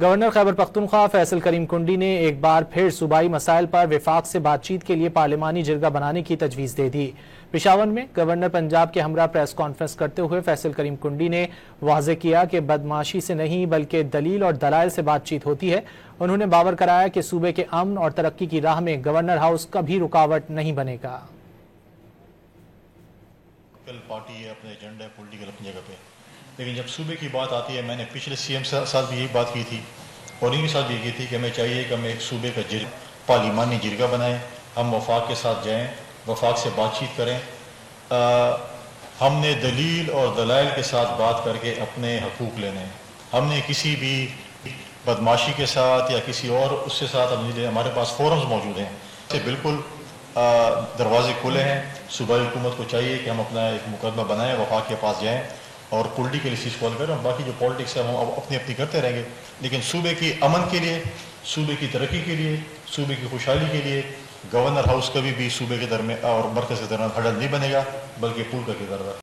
Governor Khyber Pakhtunkhwa Faisal کریم کنڈی نے ایک بار پھر صوبائی مسائل پر وفاق سے بات چیت کے لیے پارلیمانی جرگہ بنانے کی تجویز دے دی۔ پشاور میں گورنر پنجاب کے ہمراہ پریس کانفرنس کرتے ہوئے فیصل کریم کنڈی نے واضح کیا کہ بدمعاشی سے نہیں بلکہ دلیل اور دلائل سے بات چیت ہوتی ہے۔ انہوں نے باور کرایا کہ صوبے کے امن اور ترقی کی راہ میں گورنر ہاؤس کبھی رکاوٹ نہیں بنے گا۔ پارٹی ہے، اپنے ایجنڈا ہے، پولیٹیکل اپنی جگہ پہ، لیکن جب صوبے کی بات آتی ہے، میں نے پچھلے سی ایم ساتھ بھی یہی بات کی تھی اور ان کے ساتھ بھی کی تھی کہ ہمیں چاہیے کہ ہم ایک صوبے کا پارلیمانی جرگہ بنائیں، ہم وفاق کے ساتھ جائیں، وفاق سے بات چیت کریں۔ ہم نے دلیل اور دلائل کے ساتھ بات کر کے اپنے حقوق لینے ہیں۔ ہم نے کسی بھی بدمعاشی کے ساتھ یا کسی اور اس کے ساتھ ہمارے پاس فورمز موجود ہیں، سے بالکل دروازے کھلے ہیں۔ صوبائی حکومت کو چاہیے کہ ہم اپنا ایک مقدمہ بنائیں، وفاق کے پاس جائیں اور پولیٹیکل ایشوز کال کریں، اور باقی جو پالیٹکس ہے ہم اپنی کرتے رہیں گے، لیکن صوبے کی امن کے لیے، صوبے کی ترقی کے لیے، صوبے کی خوشحالی کے لیے گورنر ہاؤس کبھی بھی صوبے کے درمیان اور مرکز کے درمیان ہڈل نہیں بنے گا، بلکہ پل کا کردار ادا